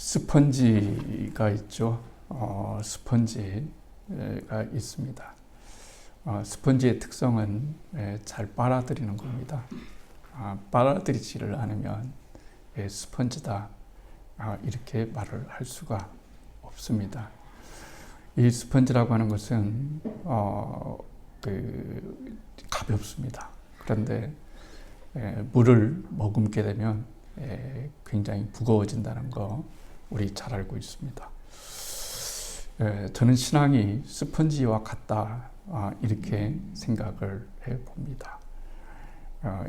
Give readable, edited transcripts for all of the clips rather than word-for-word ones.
스펀지가 있죠. 스펀지가 있습니다. 스펀지의 특성은 잘 빨아들이는 겁니다. 빨아들이지를 않으면 스펀지다 이렇게 말을 할 수가 없습니다. 이 스펀지라고 하는 것은 가볍습니다. 그런데 물을 머금게 되면 굉장히 무거워진다는 거 우리 잘 알고 있습니다. 저는 신앙이 스펀지와 같다 이렇게 생각을 해봅니다.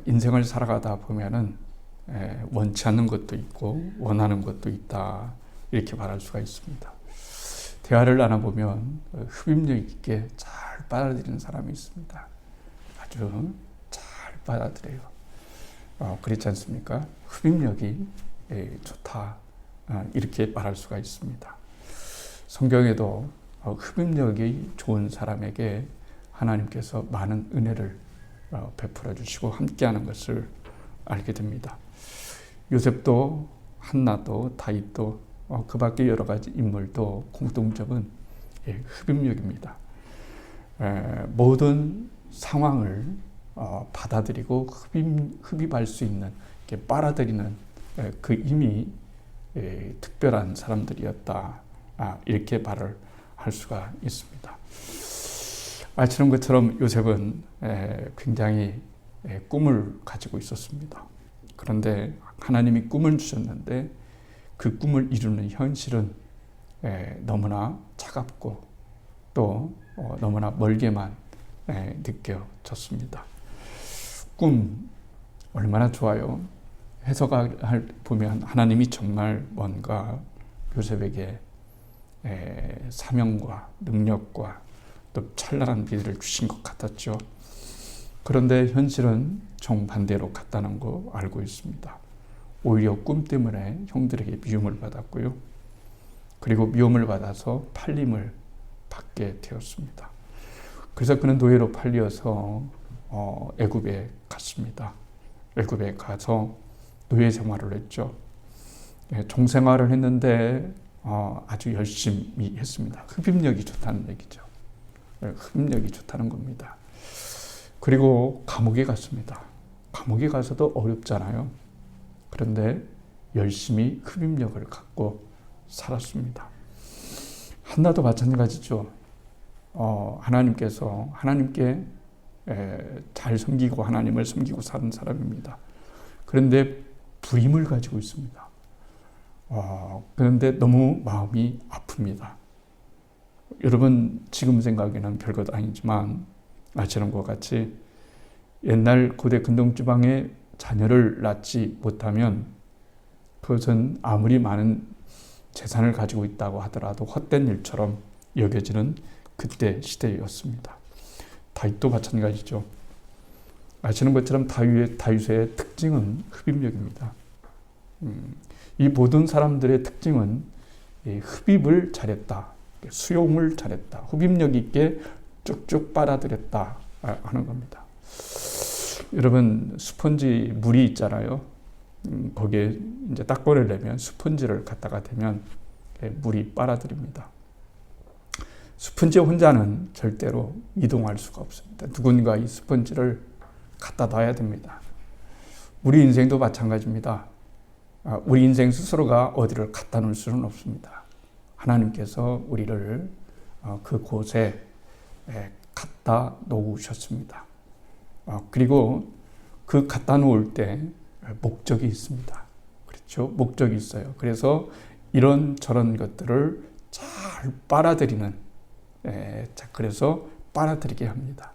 인생을 살아가다 보면은 원치 않는 것도 있고 원하는 것도 있다 이렇게 말할 수가 있습니다. 대화를 나눠보면 흡입력 있게 잘 받아들이는 사람이 있습니다. 아주 잘 받아들여요. 그렇지 않습니까? 흡입력이 좋다 이렇게 말할 수가 있습니다. 성경에도 흡입력이 좋은 사람에게 하나님께서 많은 은혜를 베풀어 주시고 함께하는 것을 알게 됩니다. 요셉도 한나도 다윗도 그 밖에 여러 가지 인물도 공통점은 흡입력입니다. 모든 상황을 받아들이고 흡입할 수 있는 빨아들이는 그 힘이 특별한 사람들이었다 이렇게 말을 할 수가 있습니다. 아시는 것처럼 요셉은 굉장히 꿈을 가지고 있었습니다. 그런데 하나님이 꿈을 주셨는데 그 꿈을 이루는 현실은 너무나 차갑고 또 너무나 멀게만 느껴졌습니다. 꿈 얼마나 좋아요. 해석을 보면 하나님이 정말 뭔가 요셉에게 사명과 능력과 또 찬란한 미래를 주신 것 같았죠. 그런데 현실은 정반대로 갔다는 거 알고 있습니다. 오히려 꿈 때문에 형들에게 미움을 받았고요. 그리고 미움을 받아서 팔림을 받게 되었습니다. 그래서 그는 노예로 팔려서 애굽에 갔습니다. 애굽에 가서 노예 생활을 했죠. 종생활을 했는데 아주 열심히 했습니다. 흡입력이 좋다는 얘기죠. 흡입력이 좋다는 겁니다. 그리고 감옥에 갔습니다. 감옥에 가서도 어렵잖아요. 그런데 열심히 흡입력을 갖고 살았습니다. 한나도 마찬가지죠. 하나님께 잘 섬기고 하나님을 섬기고 사는 사람입니다. 그런데 불임을 가지고 있습니다. 그런데 너무 마음이 아픕니다. 여러분 지금 생각에는 별것 아니지만 아시는 것 같이 옛날 고대 근동지방에 자녀를 낳지 못하면 그것은 아무리 많은 재산을 가지고 있다고 하더라도 헛된 일처럼 여겨지는 그때 시대였습니다. 다윗도 마찬가지죠. 아시는 것처럼 다윗의 특징은 흡입력입니다. 이 모든 사람들의 특징은 흡입을 잘했다, 수용을 잘했다, 흡입력 있게 쭉쭉 빨아들였다 하는 겁니다. 여러분 스펀지 물이 있잖아요. 거기에 이제 닦고를 내면 스펀지를 갖다가 대면 물이 빨아들입니다. 스펀지 혼자는 절대로 이동할 수가 없습니다. 누군가 이 스펀지를 갖다 놔야 됩니다. 우리 인생도 마찬가지입니다. 우리 인생 스스로가 어디를 갖다 놓을 수는 없습니다. 하나님께서 우리를 그곳에 갖다 놓으셨습니다. 그리고 그 갖다 놓을 때 목적이 있습니다. 그렇죠? 목적이 있어요. 그래서 이런 저런 것들을 잘 빨아들이는, 그래서 빨아들이게 합니다.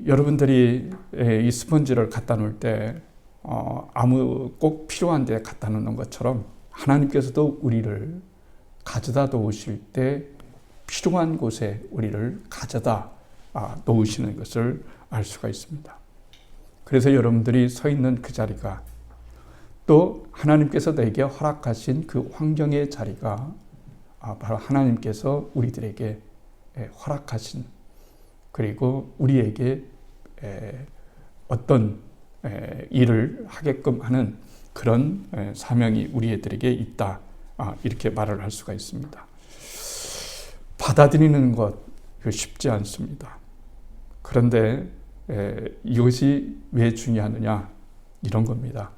여러분들이 이 스펀지를 갖다 놓을 때 꼭 필요한 데 갖다 놓는 것처럼 하나님께서도 우리를 가져다 놓으실 때 필요한 곳에 우리를 가져다 놓으시는 것을 알 수가 있습니다. 그래서 여러분들이 서 있는 그 자리가 또 하나님께서 내게 허락하신 그 환경의 자리가 바로 하나님께서 우리들에게 허락하신 그리고 우리에게 어떤 일을 하게끔 하는 그런 사명이 우리들에게 있다. 이렇게 말을 할 수가 있습니다. 받아들이는 것 쉽지 않습니다. 그런데 이것이 왜 중요하느냐 이런 겁니다.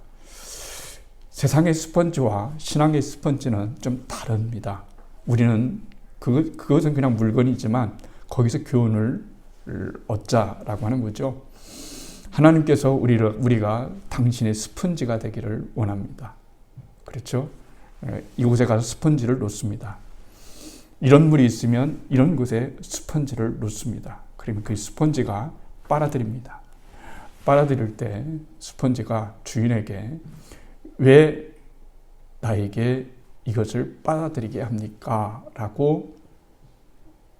세상의 스펀지와 신앙의 스펀지는 좀 다릅니다. 우리는 그것은 그냥 물건이지만 거기서 교훈을 얻자라고 하는 거죠. 하나님께서 우리가 당신의 스펀지가 되기를 원합니다. 그렇죠? 이곳에 가서 스펀지를 놓습니다. 이런 물이 있으면 이런 곳에 스펀지를 놓습니다. 그러면 그 스펀지가 빨아들입니다. 빨아들일 때 스펀지가 주인에게 왜 나에게 이것을 빨아들이게 합니까? 라고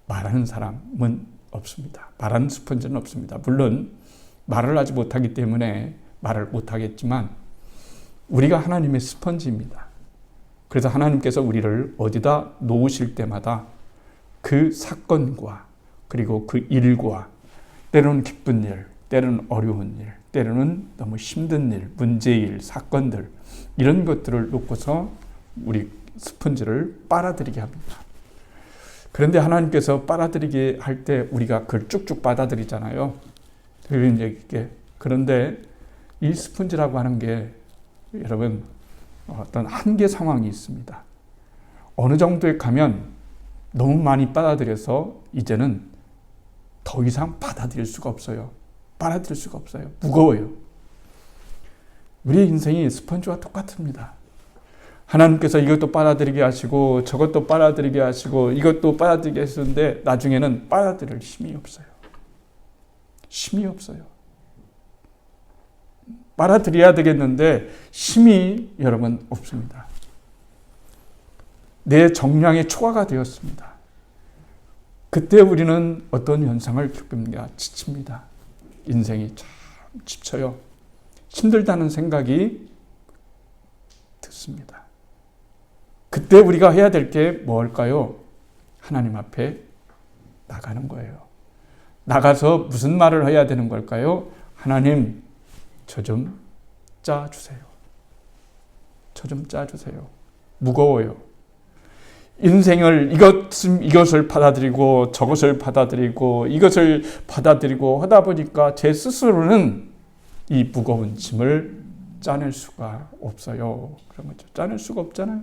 말하는 사람은 없습니다. 말하는 스펀지는 없습니다. 물론 말을 하지 못하기 때문에 말을 못하겠지만 우리가 하나님의 스펀지입니다. 그래서 하나님께서 우리를 어디다 놓으실 때마다 그 사건과 그리고 그 일과 때로는 기쁜 일, 때로는 어려운 일, 때로는 너무 힘든 일, 문제일, 사건들 이런 것들을 놓고서 우리 스펀지를 빨아들이게 합니다. 그런데 하나님께서 빨아들이게 할 때 우리가 그걸 쭉쭉 받아들이잖아요. 그런데 이 스펀지라고 하는 게 여러분 어떤 한계 상황이 있습니다. 어느 정도에 가면 너무 많이 빨아들여서 이제는 더 이상 받아들일 수가 없어요. 빨아들일 수가 없어요. 무거워요. 우리의 인생이 스펀지와 똑같습니다. 하나님께서 이것도 빨아들이게 하시고 저것도 빨아들이게 하시고 이것도 빨아들이게 하시는데 나중에는 빨아들일 힘이 없어요. 힘이 없어요. 빨아들여야 되겠는데 힘이 여러분 없습니다. 내 정량의 초과가 되었습니다. 그때 우리는 어떤 현상을 겪습니까? 지칩니다. 인생이 참 지쳐요. 힘들다는 생각이 듭니다. 그때 우리가 해야 될 게 뭘까요? 하나님 앞에 나가는 거예요. 나가서 무슨 말을 해야 되는 걸까요? 하나님, 저 좀 짜주세요. 저 좀 짜주세요. 무거워요. 인생을 이것을 받아들이고 저것을 받아들이고 이것을 받아들이고 하다 보니까 제 스스로는 이 무거운 짐을 짜낼 수가 없어요. 그런 거죠. 짜낼 수가 없잖아요.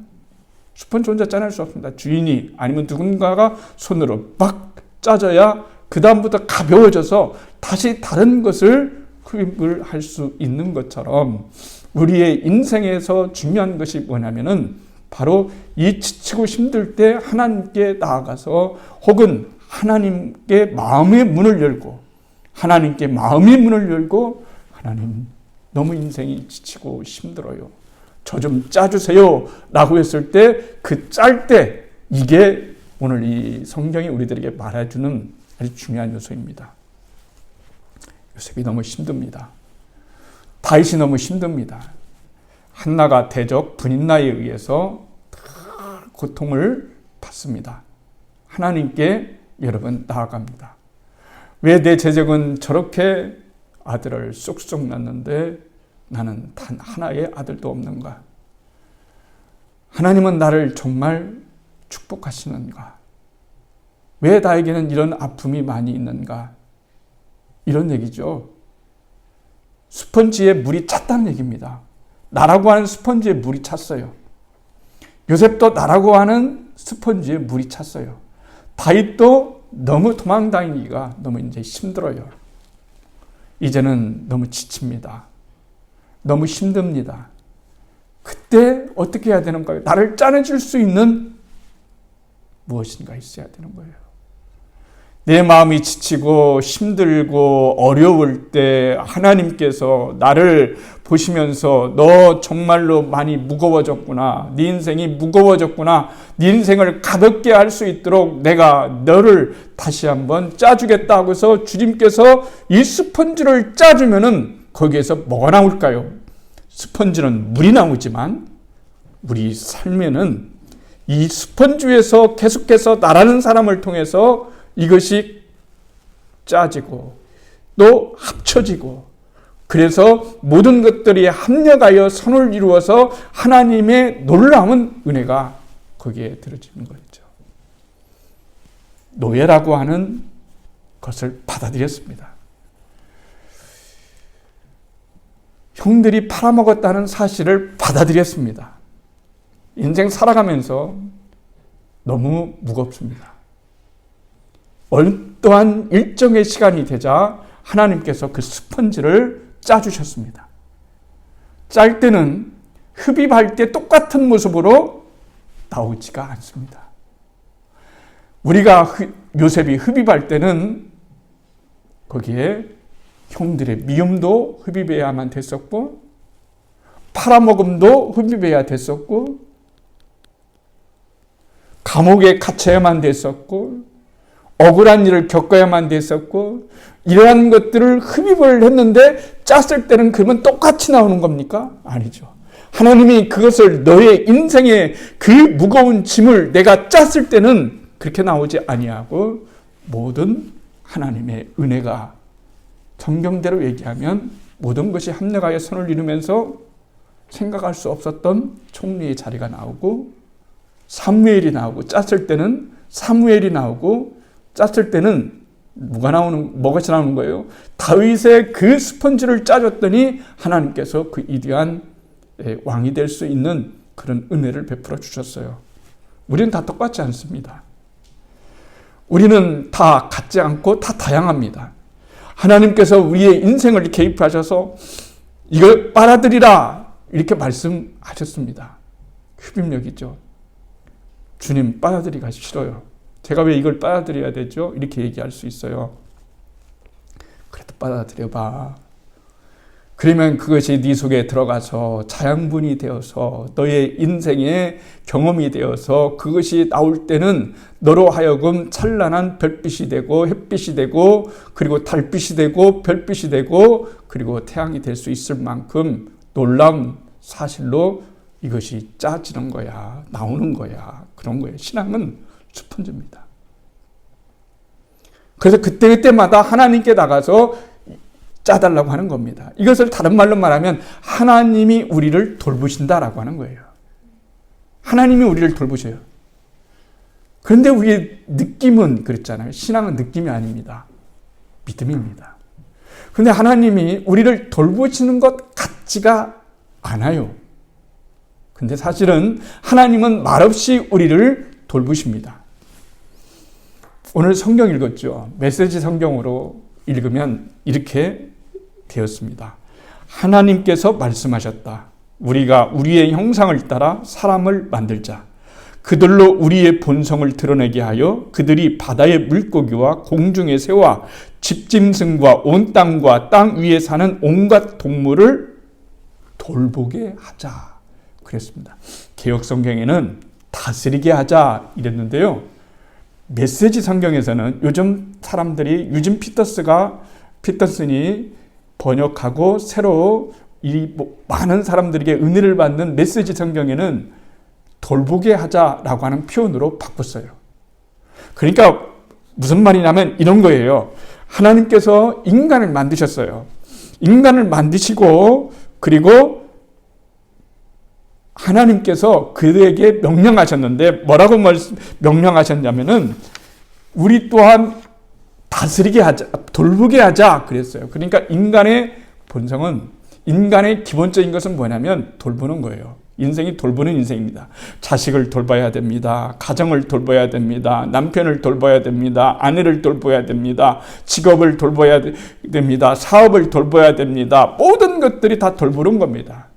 스펀지 혼자 짜낼 수 없습니다. 주인이 아니면 누군가가 손으로 막 짜줘야 그 다음부터 가벼워져서 다시 다른 것을 흡입을 할 수 있는 것처럼 우리의 인생에서 중요한 것이 뭐냐면은 바로 이 지치고 힘들 때 하나님께 나아가서 혹은 하나님께 마음의 문을 열고 하나님께 마음의 문을 열고 하나님 너무 인생이 지치고 힘들어요. 저 좀 짜주세요 라고 했을 때 그 짤 때 이게 오늘 이 성경이 우리들에게 말해주는 아주 중요한 요소입니다. 요셉이 너무 힘듭니다. 다윗이 너무 힘듭니다. 한나가 대적 분인나에 의해서 고통을 받습니다. 하나님께 여러분 나아갑니다. 왜 내 제적은 저렇게 아들을 쏙쏙 낳는데 나는 단 하나의 아들도 없는가? 하나님은 나를 정말 축복하시는가? 왜 나에게는 이런 아픔이 많이 있는가? 이런 얘기죠. 스펀지에 물이 찼다는 얘기입니다. 나라고 하는 스펀지에 물이 찼어요. 요셉도 나라고 하는 스펀지에 물이 찼어요. 다윗도 너무 도망다니기가 너무 이제 힘들어요. 이제는 너무 지칩니다. 너무 힘듭니다. 그때 어떻게 해야 되는가요? 나를 짜내줄 수 있는 무엇인가 있어야 되는 거예요. 내 마음이 지치고 힘들고 어려울 때 하나님께서 나를 보시면서 너 정말로 많이 무거워졌구나. 네 인생이 무거워졌구나. 네 인생을 가볍게 할 수 있도록 내가 너를 다시 한번 짜주겠다고 해서 주님께서 이 스펀지를 짜주면은 거기에서 뭐가 나올까요? 스펀지는 물이 나오지만 우리 삶에는 이 스펀지에서 계속해서 나라는 사람을 통해서 이것이 짜지고 또 합쳐지고 그래서 모든 것들이 합력하여 선을 이루어서 하나님의 놀라운 은혜가 거기에 들어지는 거죠. 노예라고 하는 것을 받아들였습니다. 형들이 팔아먹었다는 사실을 받아들였습니다. 인생 살아가면서 너무 무겁습니다. 어떠한 일정의 시간이 되자 하나님께서 그 스펀지를 짜주셨습니다. 짤 때는 흡입할 때 똑같은 모습으로 나오지가 않습니다. 우리가 요셉이 흡입할 때는 거기에 형들의 미움도 흡입해야만 됐었고, 팔아먹음도 흡입해야 됐었고, 감옥에 갇혀야만 됐었고, 억울한 일을 겪어야만 됐었고, 이러한 것들을 흡입을 했는데 짰을 때는 그러면 똑같이 나오는 겁니까? 아니죠. 하나님이 그것을 너의 인생의 그 무거운 짐을 내가 짰을 때는 그렇게 나오지 아니하고, 모든 하나님의 은혜가 성경대로 얘기하면 모든 것이 합력하여 선을 이루면서 생각할 수 없었던 총리의 자리가 나오고, 사무엘이 나오고, 짰을 때는 사무엘이 나오고, 짰을 때는 뭐가 나오는 거예요? 다윗의 그 스펀지를 짜줬더니 하나님께서 그 위대한 왕이 될 수 있는 그런 은혜를 베풀어 주셨어요. 우리는 다 똑같지 않습니다. 우리는 다 같지 않고 다 다양합니다. 하나님께서 우리의 인생을 개입하셔서 이걸 빨아들이라 이렇게 말씀하셨습니다. 흡입력이죠. 주님, 빨아들이기가 싫어요. 제가 왜 이걸 빨아들여야 되죠? 이렇게 얘기할 수 있어요. 그래도 빨아들여봐. 그러면 그것이 네 속에 들어가서 자양분이 되어서 너의 인생의 경험이 되어서 그것이 나올 때는 너로 하여금 찬란한 별빛이 되고 햇빛이 되고 그리고 달빛이 되고 별빛이 되고 그리고 태양이 될 수 있을 만큼 놀라운 사실로 이것이 짜지는 거야. 나오는 거야. 그런 거예요. 신앙은 스펀지입니다. 그래서 그때마다 하나님께 나가서 짜달라고 하는 겁니다. 이것을 다른 말로 말하면 하나님이 우리를 돌보신다라고 하는 거예요. 하나님이 우리를 돌보셔요. 그런데 우리의 느낌은 그렇잖아요. 신앙은 느낌이 아닙니다. 믿음입니다. 그런데 하나님이 우리를 돌보시는 것 같지가 않아요. 근데 사실은 하나님은 말없이 우리를 돌보십니다. 오늘 성경 읽었죠. 메시지 성경으로 읽으면 이렇게 되었습니다. 하나님께서 말씀하셨다. 우리가 우리의 형상을 따라 사람을 만들자. 그들로 우리의 본성을 드러내게 하여 그들이 바다의 물고기와 공중의 새와 집짐승과 온 땅과 땅 위에 사는 온갖 동물을 돌보게 하자. 그랬습니다. 개역 성경에는 다스리게 하자 이랬는데요. 메시지 성경에서는 요즘 사람들이 유진 피터슨이 번역하고 새로 많은 사람들에게 은혜를 받는 메시지 성경에는 돌보게 하자라고 하는 표현으로 바꿨어요. 그러니까 무슨 말이냐면 이런 거예요. 하나님께서 인간을 만드셨어요. 인간을 만드시고 그리고 하나님께서 그에게 명령하셨는데 뭐라고 명령하셨냐면은 우리 또한 다스리게 하자, 돌보게 하자 그랬어요. 그러니까 인간의 본성은 인간의 기본적인 것은 뭐냐면 돌보는 거예요. 인생이 돌보는 인생입니다. 자식을 돌봐야 됩니다. 가정을 돌봐야 됩니다. 남편을 돌봐야 됩니다. 아내를 돌봐야 됩니다. 직업을 돌봐야 됩니다. 사업을 돌봐야 됩니다. 모든 것들이 다 돌보는 겁니다.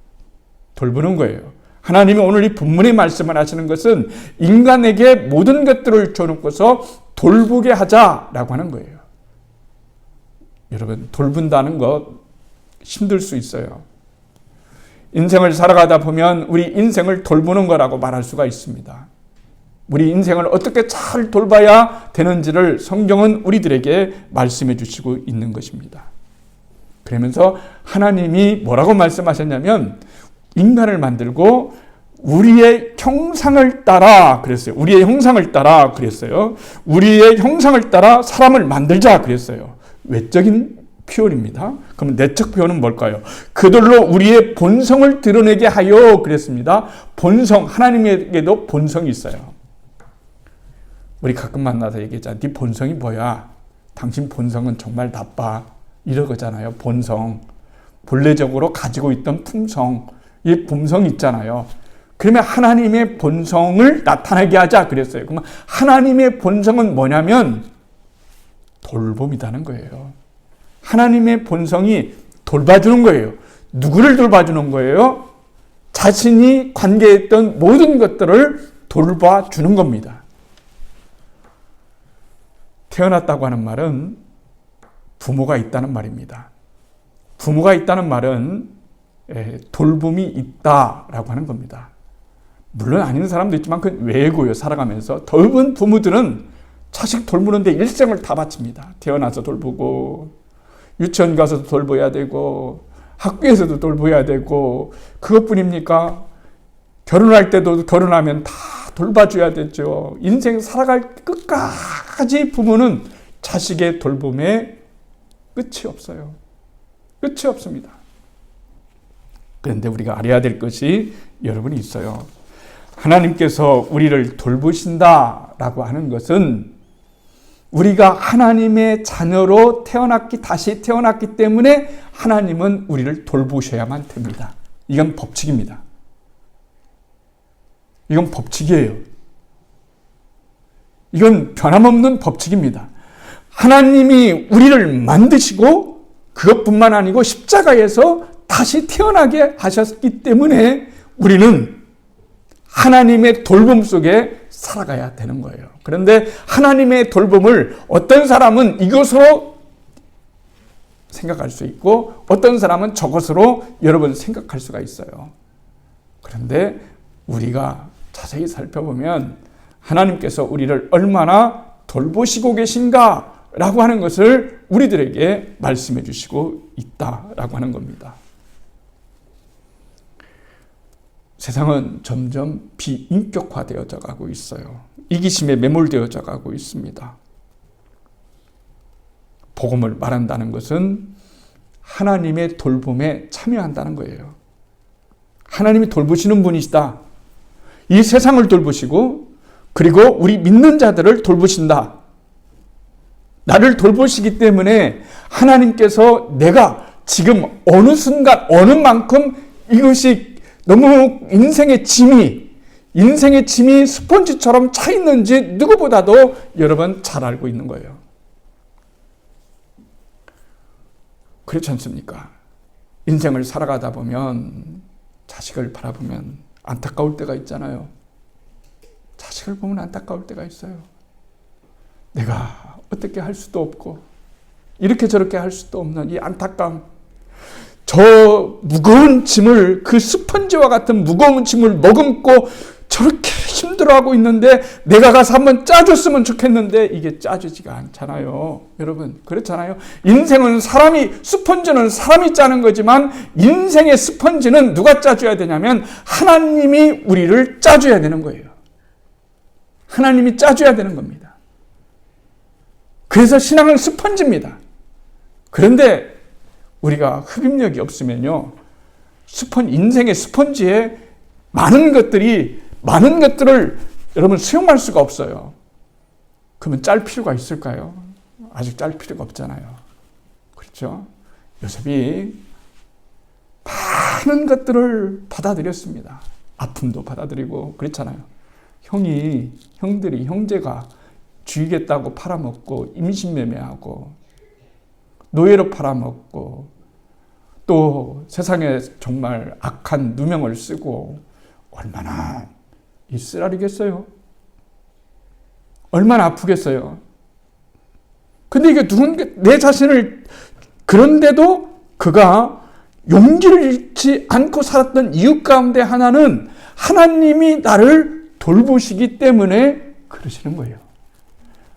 돌보는 거예요. 하나님이 오늘 이 본문의 말씀을 하시는 것은 인간에게 모든 것들을 줘놓고서 돌보게 하자라고 하는 거예요. 여러분, 돌본다는 것 힘들 수 있어요. 인생을 살아가다 보면 우리 인생을 돌보는 거라고 말할 수가 있습니다. 우리 인생을 어떻게 잘 돌봐야 되는지를 성경은 우리들에게 말씀해 주시고 있는 것입니다. 그러면서 하나님이 뭐라고 말씀하셨냐면 인간을 만들고 우리의 형상을 따라 그랬어요. 우리의 형상을 따라 그랬어요. 우리의 형상을 따라 사람을 만들자 그랬어요. 외적인 표현입니다. 그럼 내적 표현은 뭘까요? 그들로 우리의 본성을 드러내게 하여 그랬습니다. 본성, 하나님에게도 본성이 있어요. 우리 가끔 만나서 얘기하잖아요. 네 본성이 뭐야? 당신 본성은 정말 나빠. 이러잖아요. 본성. 본래적으로 가지고 있던 품성. 이 본성 있잖아요. 그러면 하나님의 본성을 나타나게 하자 그랬어요. 그러면 하나님의 본성은 뭐냐면 돌봄이라는 거예요. 하나님의 본성이 돌봐주는 거예요. 누구를 돌봐주는 거예요? 자신이 관계했던 모든 것들을 돌봐주는 겁니다. 태어났다고 하는 말은 부모가 있다는 말입니다. 부모가 있다는 말은 돌봄이 있다라고 하는 겁니다. 물론 아닌 사람도 있지만 그건 외고요. 살아가면서 넓은 부모들은 자식 돌보는데 일생을 다 바칩니다. 태어나서 돌보고 유치원 가서도 돌봐야 되고 학교에서도 돌봐야 되고 그것뿐입니까? 결혼할 때도 결혼하면 다 돌봐줘야 되죠. 인생 살아갈 끝까지 부모는 자식의 돌봄에 끝이 없어요. 끝이 없습니다. 그런데 우리가 알아야 될 것이 여러분이 있어요. 하나님께서 우리를 돌보신다라고 하는 것은 우리가 하나님의 자녀로 다시 태어났기 때문에 하나님은 우리를 돌보셔야만 됩니다. 이건 법칙입니다. 이건 법칙이에요. 이건 변함없는 법칙입니다. 하나님이 우리를 만드시고 그것뿐만 아니고 십자가에서 다시 태어나게 하셨기 때문에 우리는 하나님의 돌봄 속에 살아가야 되는 거예요. 그런데 하나님의 돌봄을 어떤 사람은 이것으로 생각할 수 있고 어떤 사람은 저것으로 여러분 생각할 수가 있어요. 그런데 우리가 자세히 살펴보면 하나님께서 우리를 얼마나 돌보시고 계신가라고 하는 것을 우리들에게 말씀해 주시고 있다라고 하는 겁니다. 세상은 점점 비인격화되어져 가고 있어요. 이기심에 매몰되어져 가고 있습니다. 복음을 말한다는 것은 하나님의 돌봄에 참여한다는 거예요. 하나님이 돌보시는 분이시다. 이 세상을 돌보시고 그리고 우리 믿는 자들을 돌보신다. 나를 돌보시기 때문에 하나님께서 내가 지금 어느 순간 어느 만큼 이것이 너무 인생의 짐이 스펀지처럼 차 있는지 누구보다도 여러분 잘 알고 있는 거예요. 그렇지 않습니까? 인생을 살아가다 보면 자식을 바라보면 안타까울 때가 있잖아요. 자식을 보면 안타까울 때가 있어요. 내가 어떻게 할 수도 없고 이렇게 저렇게 할 수도 없는 이 안타까움. 저 무거운 짐을 그 스펀지와 같은 무거운 짐을 머금고 저렇게 힘들어하고 있는데 내가 가서 한번 짜줬으면 좋겠는데 이게 짜주지가 않잖아요. 여러분 그렇잖아요. 인생은 스펀지는 사람이 짜는 거지만 인생의 스펀지는 누가 짜줘야 되냐면 하나님이 우리를 짜줘야 되는 거예요. 하나님이 짜줘야 되는 겁니다. 그래서 신앙은 스펀지입니다. 그런데 우리가 흡입력이 없으면요, 인생의 스펀지에 많은 것들을 여러분 수용할 수가 없어요. 그러면 짤 필요가 있을까요? 아직 짤 필요가 없잖아요. 그렇죠? 요셉이 많은 것들을 받아들였습니다. 아픔도 받아들이고 그렇잖아요. 형제가 죽이겠다고 팔아먹고 임신매매하고 노예로 팔아먹고 또 세상에 정말 악한 누명을 쓰고 얼마나 쓰라리겠어요? 얼마나 아프겠어요? 근데 이게 내 자신을 그런데도 그가 용기를 잃지 않고 살았던 이유 가운데 하나는 하나님이 나를 돌보시기 때문에 그러시는 거예요.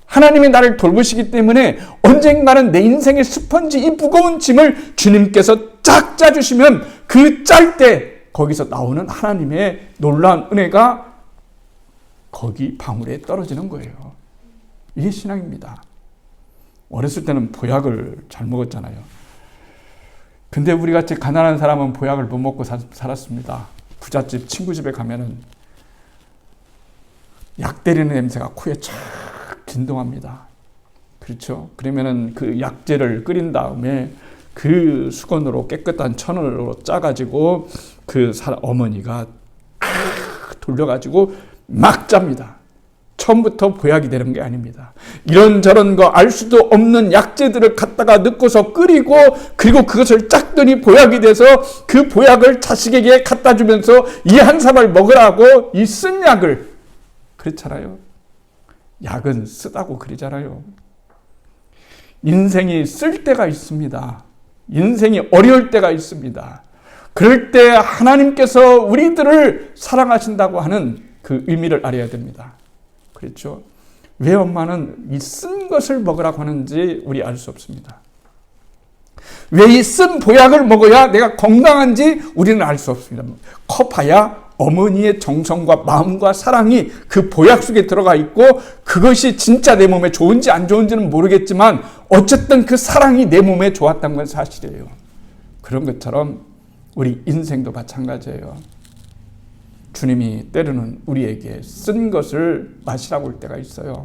하나님이 나를 돌보시기 때문에 언젠가는 내 인생의 스펀지 이 무거운 짐을 주님께서 쫙 짜주시면 그 짤 때 거기서 나오는 하나님의 놀라운 은혜가 거기 방울에 떨어지는 거예요. 이게 신앙입니다. 어렸을 때는 보약을 잘 먹었잖아요. 근데 우리 같이 가난한 사람은 보약을 못 먹고 살았습니다. 부잣집 친구 집에 가면은 약 때리는 냄새가 코에 쫙 진동합니다. 그렇죠? 그러면은 그 약재를 끓인 다음에 그 수건으로 깨끗한 천으로 짜가지고 그 어머니가 돌려가지고 막 짭니다. 처음부터 보약이 되는 게 아닙니다. 이런저런 거 알 수도 없는 약재들을 갖다가 넣고서 끓이고 그리고 그것을 짰더니 보약이 돼서 그 보약을 자식에게 갖다 주면서 이 한 사발 먹으라고 이 쓴 약을 그렇잖아요. 약은 쓰다고 그러잖아요. 인생이 쓸 때가 있습니다. 인생이 어려울 때가 있습니다. 그럴 때 하나님께서 우리들을 사랑하신다고 하는 그 의미를 알아야 됩니다. 그렇죠? 왜 엄마는 이 쓴 것을 먹으라고 하는지 우리 알 수 없습니다. 왜 이 쓴 보약을 먹어야 내가 건강한지 우리는 알 수 없습니다. 커봐야 어머니의 정성과 마음과 사랑이 그 보약 속에 들어가 있고 그것이 진짜 내 몸에 좋은지 안 좋은지는 모르겠지만 어쨌든 그 사랑이 내 몸에 좋았던 건 사실이에요. 그런 것처럼 우리 인생도 마찬가지예요. 주님이 때로는 우리에게 쓴 것을 마시라고 할 때가 있어요.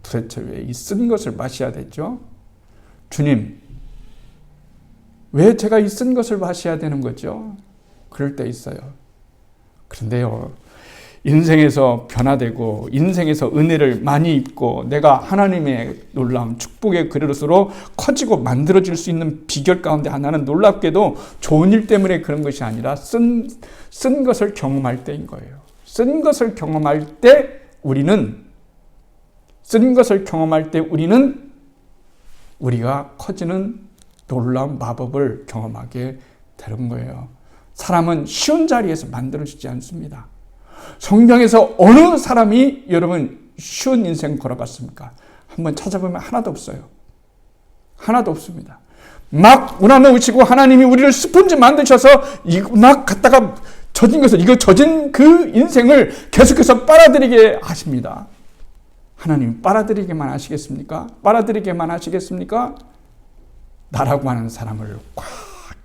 도대체 왜 이 쓴 것을 마셔야 되죠? 주님, 왜 제가 이 쓴 것을 마셔야 되는 거죠? 그럴 때 있어요. 그런데요, 인생에서 변화되고 인생에서 은혜를 많이 입고 내가 하나님의 놀라운 축복의 그릇으로 커지고 만들어질 수 있는 비결 가운데 하나는 놀랍게도 좋은 일 때문에 그런 것이 아니라 쓴 것을 경험할 때인 거예요. 쓴 것을 경험할 때 우리는 우리가 커지는 놀라운 마법을 경험하게 되는 거예요. 사람은 쉬운 자리에서 만들어지지 않습니다. 성경에서 어느 사람이 여러분 쉬운 인생 걸어갔습니까? 한번 찾아보면 하나도 없어요. 하나도 없습니다. 막 우러넣으시고 하나님이 우리를 스펀지 만드셔서 막 갖다가 젖은 것을 젖은 그 인생을 계속해서 빨아들이게 하십니다. 하나님 빨아들이게만 하시겠습니까? 빨아들이게만 하시겠습니까? 나라고 하는 사람을 꽉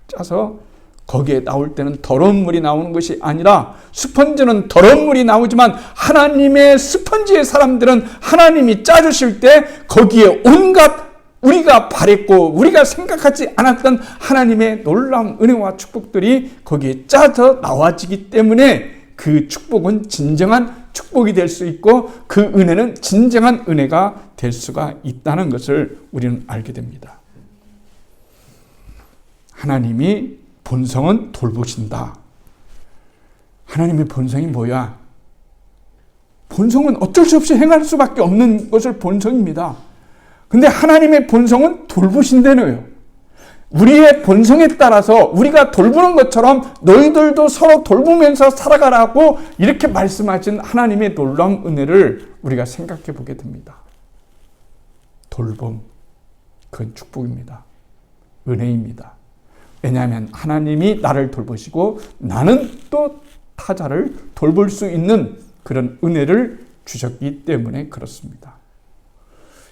짜서 거기에 나올 때는 더러운 물이 나오는 것이 아니라 스펀지는 더러운 물이 나오지만 하나님의 스펀지의 사람들은 하나님이 짜주실 때 거기에 온갖 우리가 바랬고 우리가 생각하지 않았던 하나님의 놀라운 은혜와 축복들이 거기에 짜져 나와지기 때문에 그 축복은 진정한 축복이 될 수 있고 그 은혜는 진정한 은혜가 될 수가 있다는 것을 우리는 알게 됩니다. 하나님이 본성은 돌보신다. 하나님의 본성이 뭐야? 본성은 어쩔 수 없이 행할 수밖에 없는 것을 본성입니다. 근데 하나님의 본성은 돌보신다네요. 우리의 본성에 따라서 우리가 돌보는 것처럼 너희들도 서로 돌보면서 살아가라고 이렇게 말씀하신 하나님의 놀라운 은혜를 우리가 생각해 보게 됩니다. 돌봄, 그건 축복입니다. 은혜입니다. 왜냐하면 하나님이 나를 돌보시고 나는 또 타자를 돌볼 수 있는 그런 은혜를 주셨기 때문에 그렇습니다.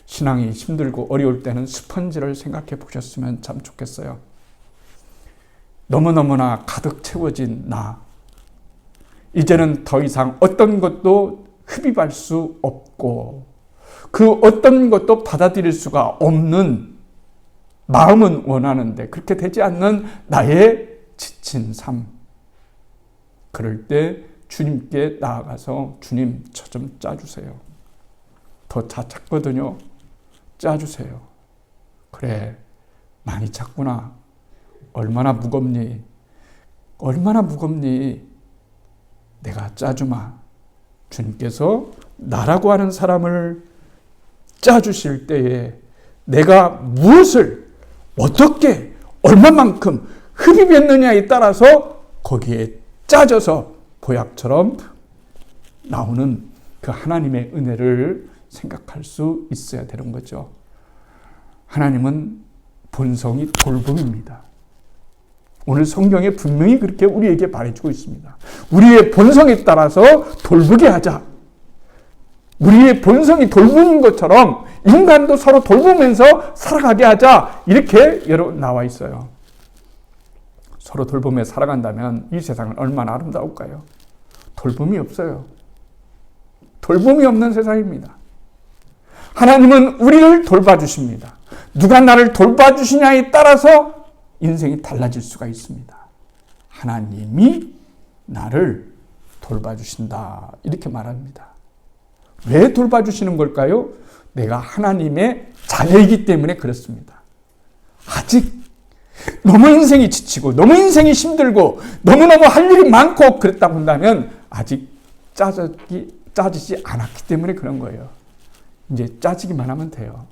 신앙이 힘들고 어려울 때는 스펀지를 생각해 보셨으면 참 좋겠어요. 너무너무나 가득 채워진 나. 이제는 더 이상 어떤 것도 흡입할 수 없고 그 어떤 것도 받아들일 수가 없는 마음은 원하는데 그렇게 되지 않는 나의 지친 삶. 그럴 때 주님께 나아가서 주님 저 좀 짜주세요. 더 찼거든요. 짜주세요. 그래, 많이 찼구나. 얼마나 무겁니? 얼마나 무겁니? 내가 짜주마. 주님께서 나라고 하는 사람을 짜주실 때에 내가 무엇을 어떻게 얼마만큼 흡입했느냐에 따라서 거기에 짜져서 보약처럼 나오는 그 하나님의 은혜를 생각할 수 있어야 되는 거죠. 하나님은 본성이 돌봄입니다. 오늘 성경에 분명히 그렇게 우리에게 말해주고 있습니다. 우리의 본성에 따라서 돌보게 하자. 우리의 본성이 돌보는 것처럼 인간도 서로 돌보면서 살아가게 하자. 이렇게 여러분 나와 있어요. 서로 돌보며 살아간다면 이 세상은 얼마나 아름다울까요? 돌봄이 없어요. 돌봄이 없는 세상입니다. 하나님은 우리를 돌봐주십니다. 누가 나를 돌봐주시냐에 따라서 인생이 달라질 수가 있습니다. 하나님이 나를 돌봐주신다. 이렇게 말합니다. 왜 돌봐주시는 걸까요? 내가 하나님의 자녀이기 때문에 그렇습니다. 아직 너무 인생이 지치고 너무 인생이 힘들고 너무너무 할 일이 많고 그랬다고 한다면 아직 짜지지 않았기 때문에 그런 거예요. 이제 짜지기만 하면 돼요.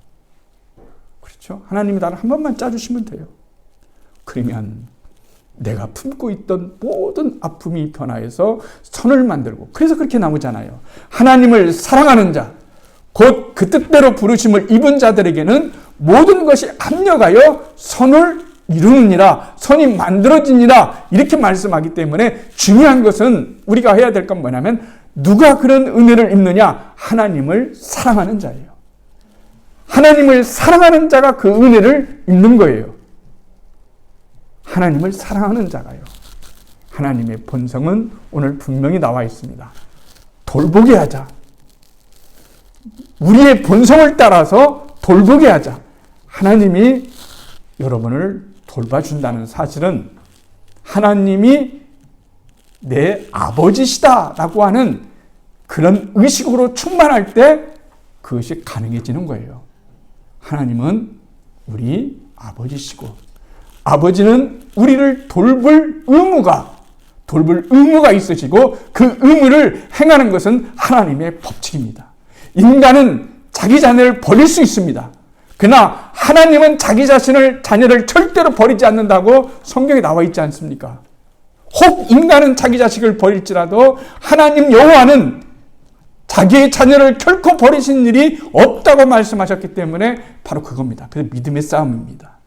그렇죠? 하나님이 나를 한 번만 짜주시면 돼요. 그러면 내가 품고 있던 모든 아픔이 변화해서 선을 만들고, 그래서 그렇게 나오잖아요. 하나님을 사랑하는 자, 곧 그 뜻대로 부르심을 입은 자들에게는 모든 것이 합력하여 선을 이루느니라, 선이 만들어지니라, 이렇게 말씀하기 때문에 중요한 것은 우리가 해야 될 건 뭐냐면, 누가 그런 은혜를 입느냐? 하나님을 사랑하는 자예요. 하나님을 사랑하는 자가 그 은혜를 입는 거예요. 하나님을 사랑하는 자가요. 하나님의 본성은 오늘 분명히 나와 있습니다. 돌보게 하자. 우리의 본성을 따라서 돌보게 하자. 하나님이 여러분을 돌봐준다는 사실은 하나님이 내 아버지시다라고 하는 그런 의식으로 충만할 때 그것이 가능해지는 거예요. 하나님은 우리 아버지시고, 아버지는 우리를 돌볼 의무가 있으시고, 그 의무를 행하는 것은 하나님의 법칙입니다. 인간은 자기 자녀를 버릴 수 있습니다. 그러나 하나님은 자기 자녀를 절대로 버리지 않는다고 성경에 나와 있지 않습니까? 혹 인간은 자기 자식을 버릴지라도 하나님 여호와는 자기의 자녀를 결코 버리신 일이 없다고 말씀하셨기 때문에 바로 그겁니다. 그래서 믿음의 싸움입니다.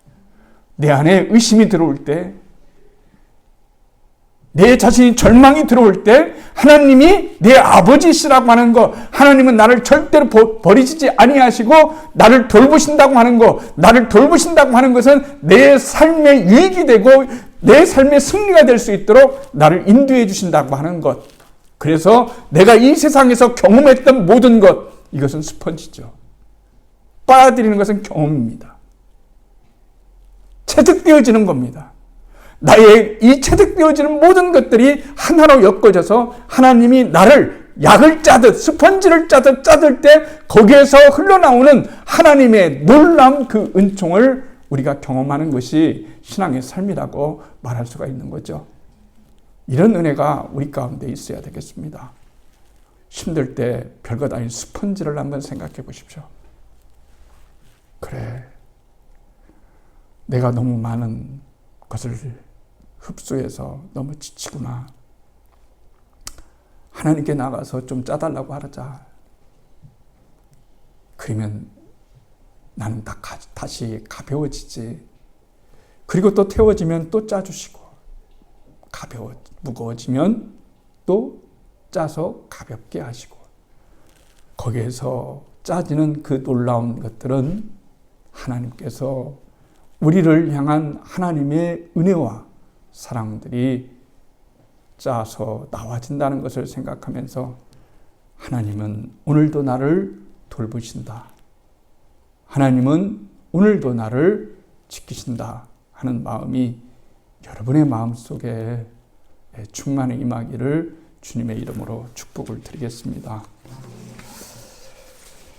내 안에 의심이 들어올 때, 내 자신이 절망이 들어올 때 하나님이 내 아버지시라고 하는 것, 하나님은 나를 절대로 버리시지 아니하시고 나를 돌보신다고 하는 것, 나를 돌보신다고 하는 것은 내 삶의 유익이 되고 내 삶의 승리가 될 수 있도록 나를 인도해 주신다고 하는 것. 그래서 내가 이 세상에서 경험했던 모든 것, 이것은 스펀지죠. 빨아들이는 것은 경험입니다. 체득되어지는 겁니다. 나의 이 체득되어지는 모든 것들이 하나로 엮어져서 하나님이 나를 약을 짜듯, 스펀지를 짜들 때 거기에서 흘러나오는 하나님의 놀라운 그 은총을 우리가 경험하는 것이 신앙의 삶이라고 말할 수가 있는 거죠. 이런 은혜가 우리 가운데 있어야 되겠습니다. 힘들 때 별것 아닌 스펀지를 한번 생각해 보십시오. 그래, 내가 너무 많은 것을 흡수해서 너무 지치구나. 하나님께 나가서 좀 짜달라고 하자. 그러면 나는 다시 가벼워지지. 그리고 또 태워지면 또 짜주시고, 무거워지면 또 짜서 가볍게 하시고, 거기에서 짜지는 그 놀라운 것들은 하나님께서 우리를 향한 하나님의 은혜와 사랑들이 짜서 나와진다는 것을 생각하면서 하나님은 오늘도 나를 돌보신다. 하나님은 오늘도 나를 지키신다 하는 마음이 여러분의 마음속에 충만히 임하기를 주님의 이름으로 축복을 드리겠습니다.